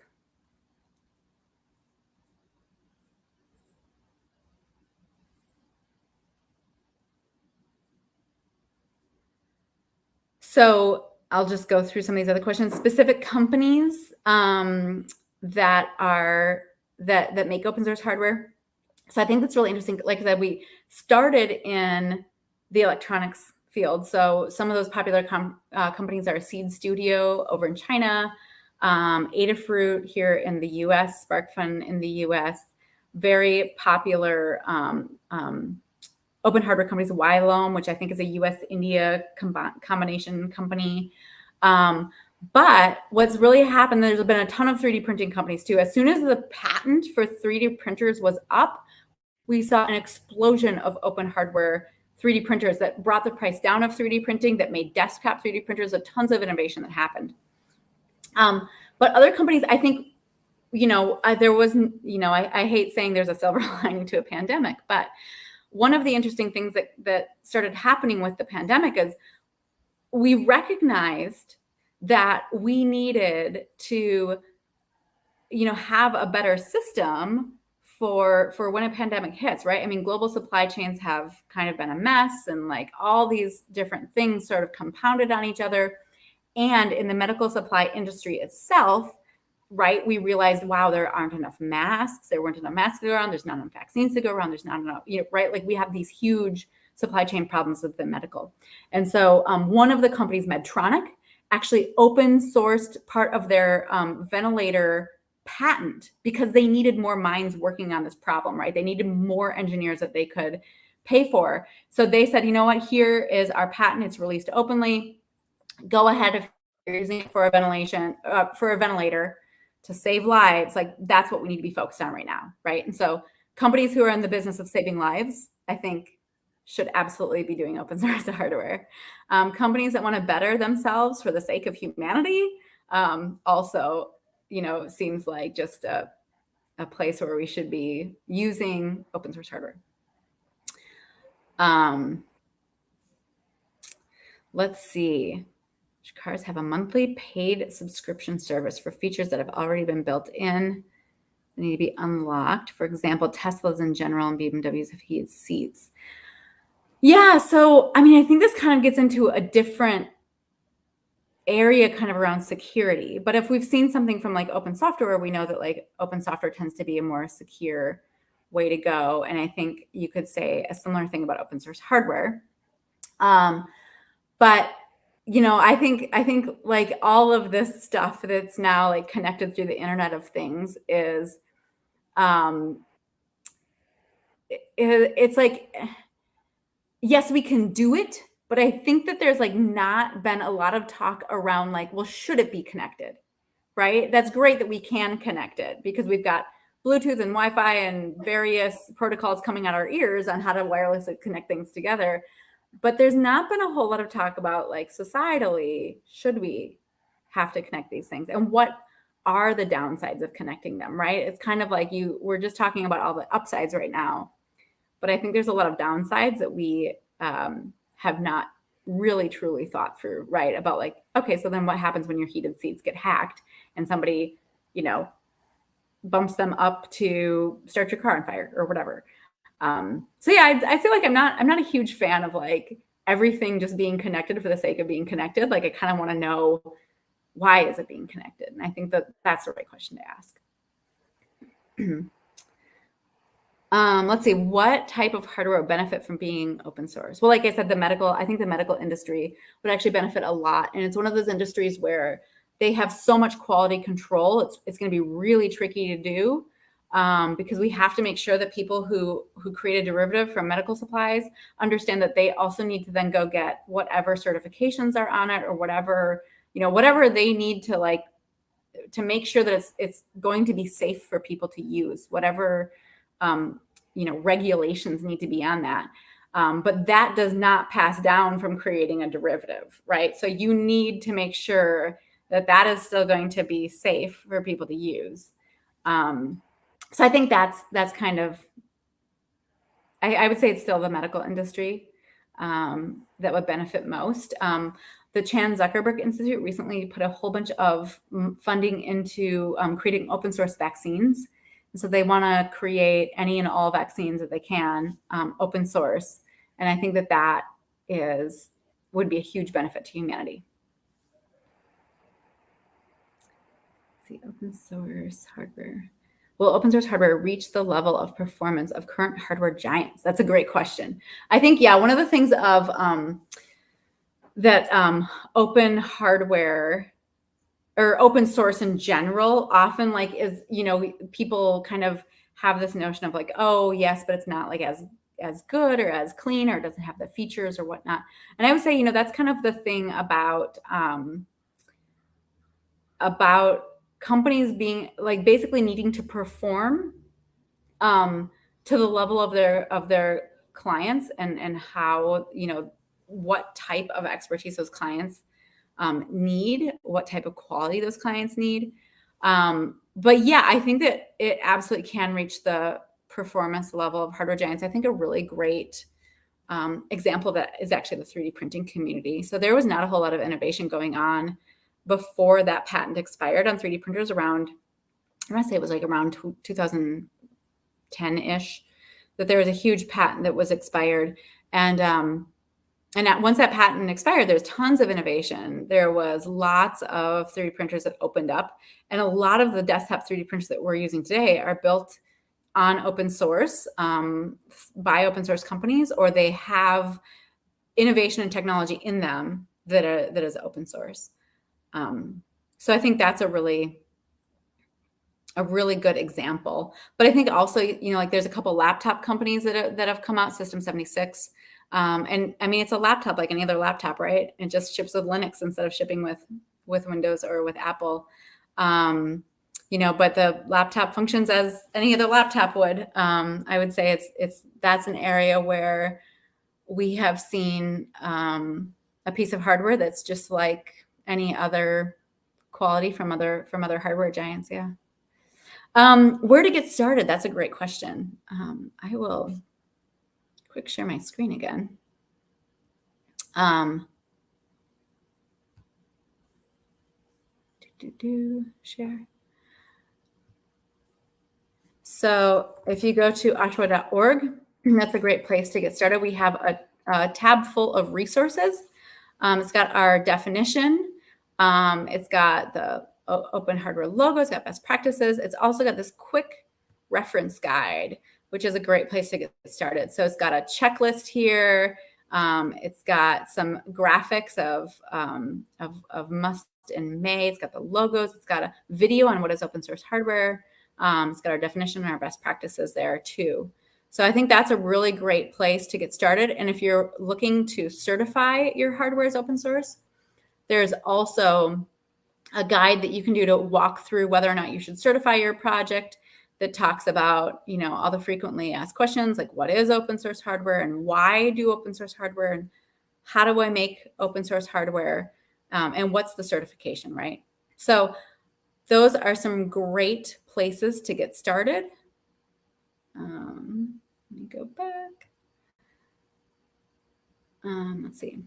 [SPEAKER 2] So I'll just go through some of these other questions. Specific companies that make open source hardware. So I think that's really interesting. Like I said, we started in the electronics field. So some of those popular companies are Seed Studio over in China, Adafruit here in the US, SparkFun in the US, very popular open hardware companies, Ylome, which I think is a US-India combination company. But what's really happened, there's been a ton of 3D printing companies too. As soon as the patent for 3D printers was up, we saw an explosion of open hardware 3D printers that brought the price down of 3D printing, that made desktop 3D printers, tons of innovation that happened. But other companies, I think, there was, I hate saying there's a silver lining to a pandemic, but one of the interesting things that started happening with the pandemic is we recognized that we needed to, have a better system for when a pandemic hits, right? I mean, global supply chains have kind of been a mess, and like all these different things sort of compounded on each other. And in the medical supply industry itself, right, we realized, wow, there aren't enough masks. There weren't enough masks to go around. There's not enough vaccines to go around. There's not enough, right? Like we have these huge supply chain problems with the medical. And so one of the companies, Medtronic, actually open sourced part of their ventilator patent because they needed more minds working on this problem, right? They needed more engineers that they could pay for. So they said, you know what, here is our patent. It's released openly. Go ahead if you're using it for a ventilator to save lives. Like that's what we need to be focused on right now, right? And so companies who are in the business of saving lives, I think, should absolutely be doing open source hardware. Companies that want to better themselves for the sake of humanity also, seems like just a place where we should be using open source hardware. Let's see. Cars have a monthly paid subscription service for features that have already been built in. They need to be unlocked. For example, Teslas in general and BMWs have heated seats. Yeah, so I mean, I think this kind of gets into a different area kind of around security. But if we've seen something from like open software, we know that like open software tends to be a more secure way to go. And I think you could say a similar thing about open source hardware. But I think like all of this stuff that's now like connected through the Internet of Things is, it's like, yes, we can do it, but I think that there's like not been a lot of talk around like, well, should it be connected, right? That's great that we can connect it because we've got Bluetooth and Wi-Fi and various protocols coming out our ears on how to wirelessly connect things together. But there's not been a whole lot of talk about like societally, should we have to connect these things? And what are the downsides of connecting them, right? It's kind of like we're just talking about all the upsides right now. But I think there's a lot of downsides that we have not really truly thought through, right? About like, okay, so then what happens when your heated seats get hacked and somebody, bumps them up to start your car on fire or whatever? So yeah, I feel like I'm not a huge fan of like everything just being connected for the sake of being connected. Like I kind of want to know, why is it being connected? And I think that's the right question to ask. Let's see, what type of hardware would benefit from being open source? Well, like I said, I think the medical industry would actually benefit a lot. And it's one of those industries where they have so much quality control. It's going to be really tricky to do. because we have to make sure that people who create a derivative from medical supplies understand that they also need to then go get whatever certifications are on it, or whatever they need to to make sure that it's going to be safe for people to use, whatever regulations need to be on that. But that does not pass down from creating a derivative, right? So you need to make sure that is still going to be safe for people to use. So I think that's kind of, I would say it's still the medical industry that would benefit most. The Chan Zuckerberg Institute recently put a whole bunch of funding into creating open source vaccines. And so they want to create any and all vaccines that they can open source. And I think that would be a huge benefit to humanity. Let's see, open source hardware. Will open source hardware reach the level of performance of current hardware giants? That's a great question. I think, yeah, one of the things of that open hardware or open source in general often is, people kind of have this notion of oh yes, but it's not as good or as clean, or it doesn't have the features or whatnot. And I would say, that's kind of the thing about companies being basically needing to perform to the level of their clients, and how, what type of expertise those clients need, what type of quality those clients need. But yeah, I think that it absolutely can reach the performance level of hardware giants. I think a really great example of that is actually the 3D printing community. So there was not a whole lot of innovation going on before that patent expired on 3D printers around, I want to say it was around 2010-ish, that there was a huge patent that was expired. And once that patent expired, there's tons of innovation. There was lots of 3D printers that opened up. And a lot of the desktop 3D printers that we're using today are built on open source by open source companies, or they have innovation and technology in them that is open source. So I think that's a really good example. But I think also, there's a couple laptop companies that have come out, System 76. And I mean, it's a laptop like any other laptop, right? It just ships with Linux instead of shipping with Windows or with Apple. But the laptop functions as any other laptop would. I would say that's an area where we have seen a piece of hardware that's just like any other quality from other hardware giants. Yeah. Where to get started? That's a great question. I will quick share my screen again. Share. So if you go to ottawa.org, that's a great place to get started. We have a tab full of resources. It's got our definition. It's got the open hardware logo. It's got best practices. It's also got this quick reference guide, which is a great place to get started. So it's got a checklist here. It's got some graphics of must and may. It's got the logos. It's got a video on what is open source hardware. It's got our definition and our best practices there too. So I think that's a really great place to get started. And if you're looking to certify your hardware as open source, there's also a guide that you can do to walk through whether or not you should certify your project, that talks about, all the frequently asked questions, like what is open source hardware and why do open source hardware, and how do I make open source hardware, and what's the certification, right? So those are some great places to get started. Let me go back. Let's see.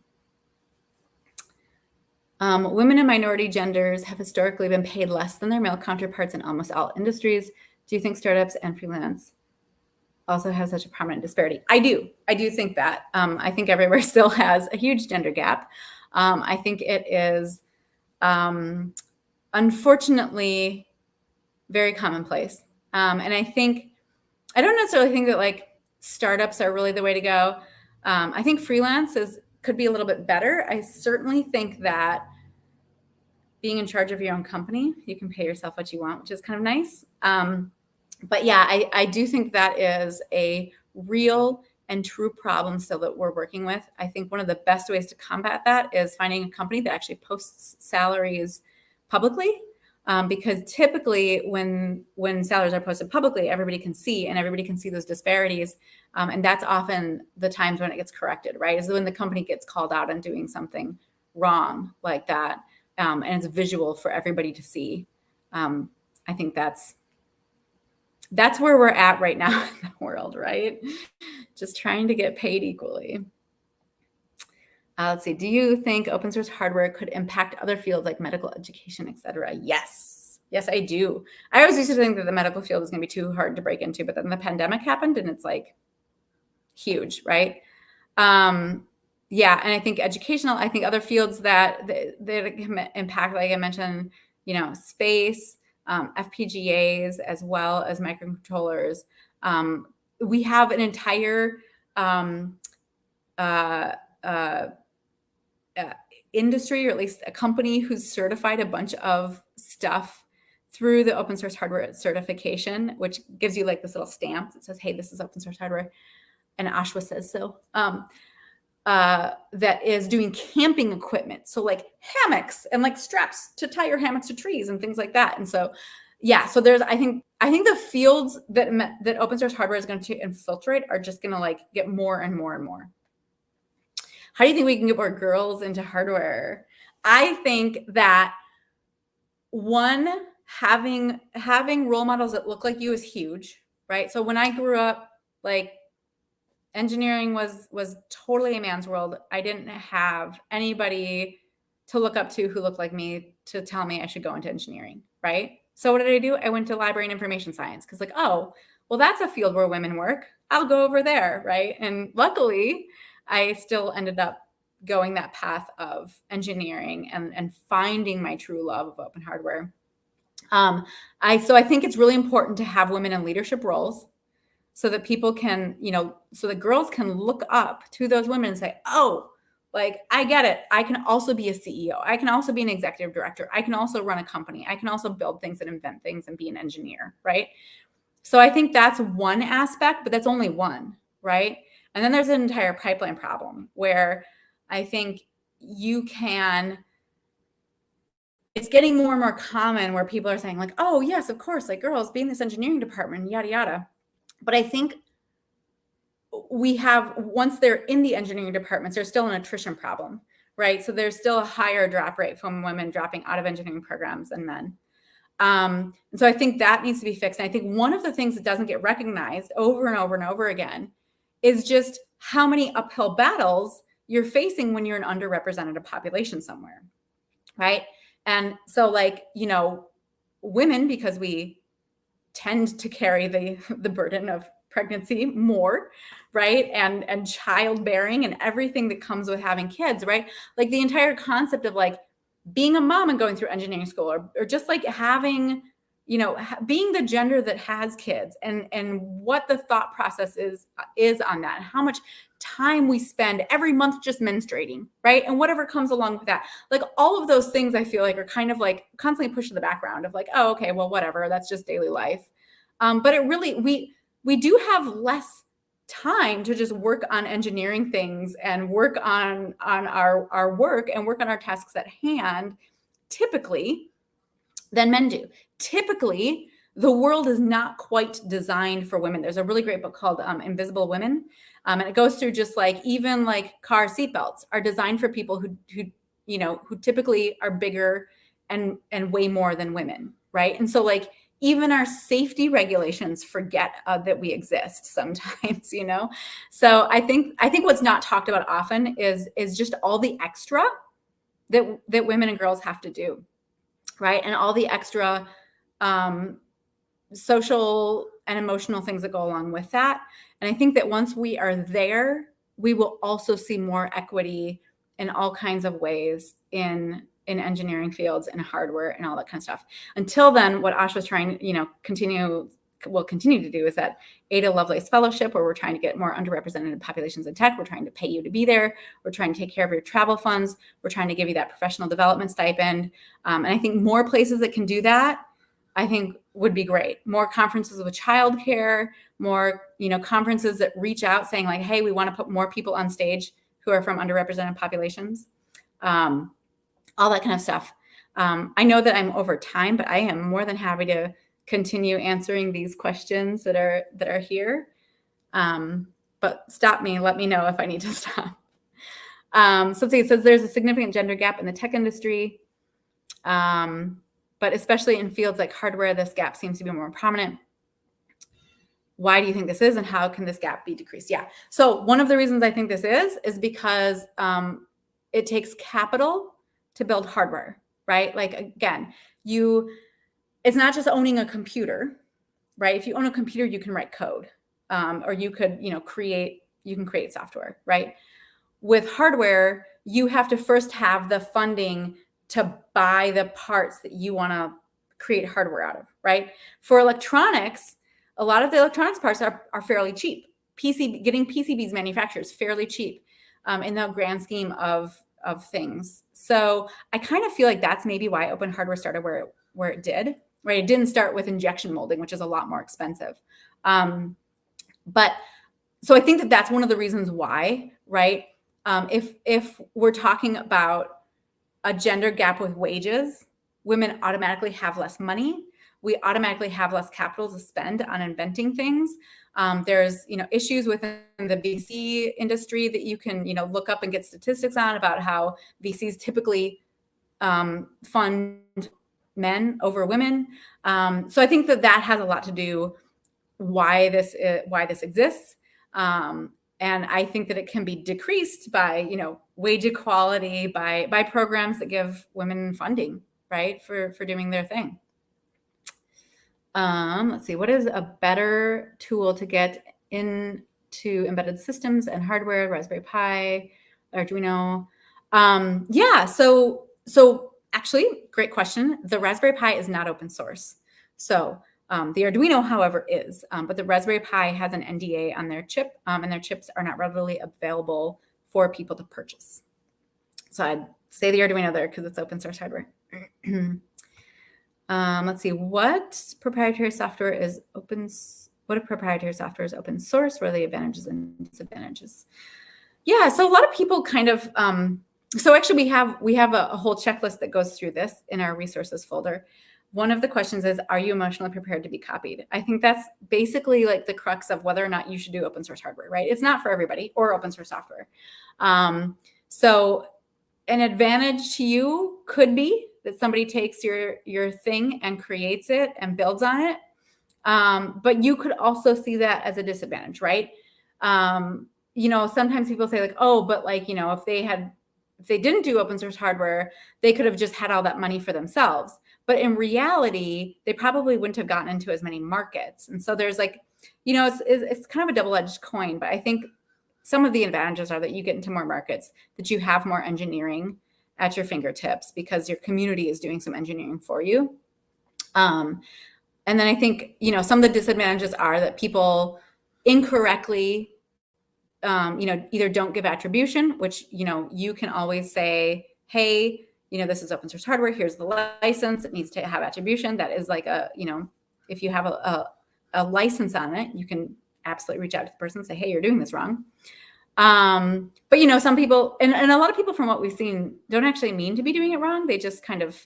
[SPEAKER 2] Women and minority genders have historically been paid less than their male counterparts in almost all industries. Do you think startups and freelance also have such a prominent disparity? I do think that. I think everywhere still has a huge gender gap. I think it is, unfortunately, very commonplace. And I don't necessarily think that startups are really the way to go. I think freelance could be a little bit better. I certainly think that being in charge of your own company, you can pay yourself what you want, which is kind of nice. But yeah, I do think that is a real and true problem still that we're working with. I think one of the best ways to combat that is finding a company that actually posts salaries publicly. Because typically when salaries are posted publicly, everybody can see those disparities. And that's often the times when it gets corrected, right? Is when the company gets called out on doing something wrong like that. And it's visual for everybody to see. I think that's where we're at right now in the world, right? Just trying to get paid equally. Let's see. Do you think open source hardware could impact other fields like medical education, et cetera? Yes. Yes, I do. I always used to think that the medical field was going to be too hard to break into, but then the pandemic happened and it's like huge, right? Yeah, and I think educational, I think other fields that impact, like I mentioned, space, FPGAs, as well as microcontrollers. We have an entire industry, or at least a company, who's certified a bunch of stuff through the open source hardware certification, which gives you like this little stamp that says, hey, this is open source hardware. And Ashwa says so. That is doing camping equipment. So like hammocks and like straps to tie your hammocks to trees and things like that. And so, yeah, so there's, I think the fields that open source hardware is going to infiltrate are just going to like get more and more and more. How do you think we can get more girls into hardware? I think that one, having role models that look like you is huge, right? So when I grew up, like, engineering was totally a man's world. I didn't have anybody to look up to who looked like me to tell me I should go into engineering, right? So what did I do? I went to library and information science because, like, oh, well, that's a field where women work. I'll go over there, right? And luckily, I still ended up going that path of engineering and finding my true love of open hardware. I think it's really important to have women in leadership roles, so that people can, so that girls can look up to those women and say, oh, like, I get it. I can also be a CEO. I can also be an executive director. I can also run a company. I can also build things and invent things and be an engineer, right? So I think that's one aspect, but that's only one, right? And then there's an entire pipeline problem where I think it's getting more and more common where people are saying like, oh, yes, of course, like girls be in this engineering department, yada, yada. But I think once they're in the engineering departments, there's still an attrition problem, right? So there's still a higher drop rate from women dropping out of engineering programs than men. And so I think that needs to be fixed. And I think one of the things that doesn't get recognized over and over and over again is just how many uphill battles you're facing when you're an underrepresented population somewhere, right? And so, like, women, because we tend to carry the burden of pregnancy more, right? And childbearing and everything that comes with having kids, right? Like the entire concept of like being a mom and going through engineering school, or just like having, being the gender that has kids, and what the thought process is on that, how much time we spend every month just menstruating, right? And whatever comes along with that, like all of those things I feel like are kind of like constantly pushed to the background of like, oh, okay, well, whatever, that's just daily life. But it really, we do have less time to just work on engineering things and work on our work and work on our tasks at hand, typically, than men do. Typically, the world is not quite designed for women. There's a really great book called Invisible Women. And it goes through just like, even like car seatbelts are designed for people who typically are bigger and way more than women, right? And so like, even our safety regulations forget that we exist sometimes, So I think what's not talked about often is just all the extra that women and girls have to do, right? And all the extra social and emotional things that go along with that. And I think that once we are there, we will also see more equity in all kinds of ways in engineering fields and hardware and all that kind of stuff. Until then, what Ash was trying, will continue to do is that Eda Lovely Fellowship, where we're trying to get more underrepresented populations in tech. We're trying to pay you to be there. We're trying to take care of your travel funds. We're trying to give you that professional development stipend. And I think more places that can do that I think would be great. More conferences with childcare, more, conferences that reach out saying like, hey, we want to put more people on stage who are from underrepresented populations, all that kind of stuff. I know that I'm over time, but I am more than happy to continue answering these questions that are here. But stop me, let me know if I need to stop. So it says there's a significant gender gap in the tech industry. But especially in fields like hardware, this gap seems to be more prominent. Why do you think this is, and how can this gap be decreased? Yeah. So one of the reasons I think this is because it takes capital to build hardware, right? Like, again, it's not just owning a computer, right? If you own a computer, you can write code, or you could, create software, right? With hardware, you have to first have the funding to buy the parts that you want to create hardware out of, right? For electronics, a lot of the electronics parts are fairly cheap. Getting PCBs manufactured is fairly cheap in the grand scheme of things. So I kind of feel like that's maybe why open hardware started where it did, right? It didn't start with injection molding, which is a lot more expensive. But so I think that that's one of the reasons why, right? If we're talking about a gender gap with wages, women automatically have less money. We automatically have less capital to spend on inventing things. There's, issues within the VC industry that you can, look up and get statistics on about how VCs typically fund men over women. So I think that has a lot to do why this exists. And I think that it can be decreased by, wage equality, by programs that give women funding, right, for doing their thing. Let's see, what is a better tool to get into embedded systems and hardware? Raspberry Pi, Arduino. Yeah, so actually, great question. The Raspberry Pi is not open source. So the Arduino, however, is, but the Raspberry Pi has an NDA on their chip, and their chips are not readily available for people to purchase. So I'd say the Arduino there because it's open source hardware. Let's see, what proprietary software is open source? What are the advantages and disadvantages? Yeah, so a lot of people kind of, so actually we have a whole checklist that goes through this in our resources folder. One of the questions is, are you emotionally prepared to be copied? I think that's basically like the crux of whether or not you should do open source hardware, right? It's not for everybody, or open source software. So an advantage to you could be that somebody takes your thing and creates it and builds on it. But you could also see that as a disadvantage, right? Sometimes people say like, oh, but like, if they didn't do open source hardware, they could have just had all that money for themselves. But in reality, they probably wouldn't have gotten into as many markets. And so there's like, it's kind of a double-edged coin, but I think some of the advantages are that you get into more markets, that you have more engineering at your fingertips because your community is doing some engineering for you. And then I think, some of the disadvantages are that people incorrectly, either don't give attribution, which, you can always say, hey, this is open source hardware. Here's the license. It needs to have attribution. That is like if you have a license on it, you can absolutely reach out to the person and say, hey, you're doing this wrong. But some people, and a lot of people from what we've seen don't actually mean to be doing it wrong. They just kind of,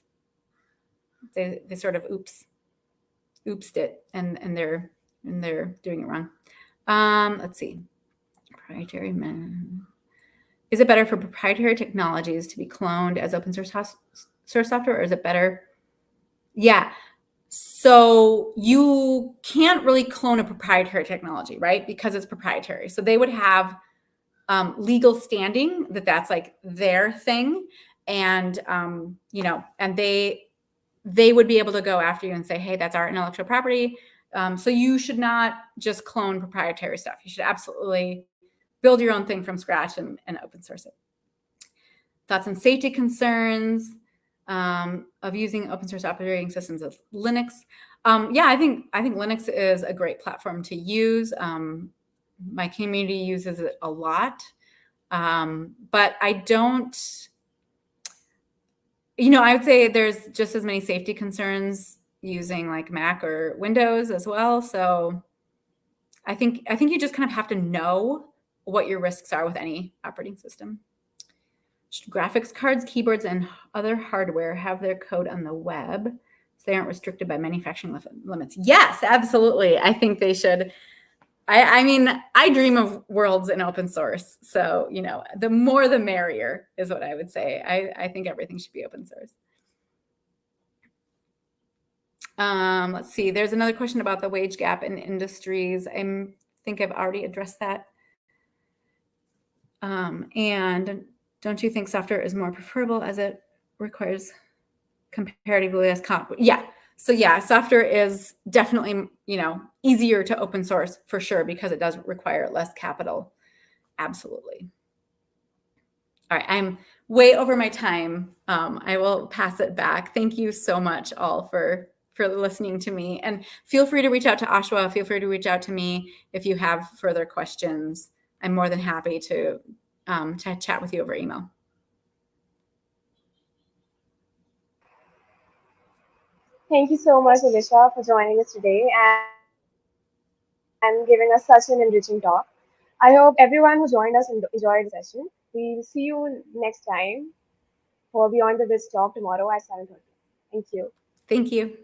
[SPEAKER 2] they sort of oopsed it and they're doing it wrong. Let's see. Proprietary man. Is it better for proprietary technologies to be cloned as open source software, or is it better? Yeah. So you can't really clone a proprietary technology, right? Because it's proprietary. So they would have legal standing that's like their thing. And, and they would be able to go after you and say, hey, that's our intellectual property. So you should not just clone proprietary stuff. You should absolutely build your own thing from scratch and open source it. Thoughts and safety concerns of using open source operating systems of Linux. Yeah, I think Linux is a great platform to use. My community uses it a lot, but I don't. I would say there's just as many safety concerns using like Mac or Windows as well. So I think you just kind of have to know what your risks are with any operating system. Should graphics cards, keyboards, and other hardware have their code on the web so they aren't restricted by manufacturing limits? Yes, absolutely. I think they should. I mean, I dream of worlds in open source. So, you know, the more the merrier is what I would say. I think everything should be open source. Let's see. There's another question about the wage gap in industries. I think I've already addressed that. And don't you think software is more preferable as it requires comparatively less comp? Yeah. So yeah, software is definitely, you know, easier to open source for sure because it does require less capital. Absolutely. All right, I'm way over my time. I will pass it back. Thank you so much all for listening to me, and feel free to reach out to Ashwa. Feel free to reach out to me if you have further questions. I'm more than happy to chat with you over email.
[SPEAKER 1] Thank you so much, Alicia, for joining us today and giving us such an enriching talk. I hope everyone who joined us enjoyed the session. We'll see you next time for Beyond the Biz Talk tomorrow at 7:30. Thank you.
[SPEAKER 2] Thank you.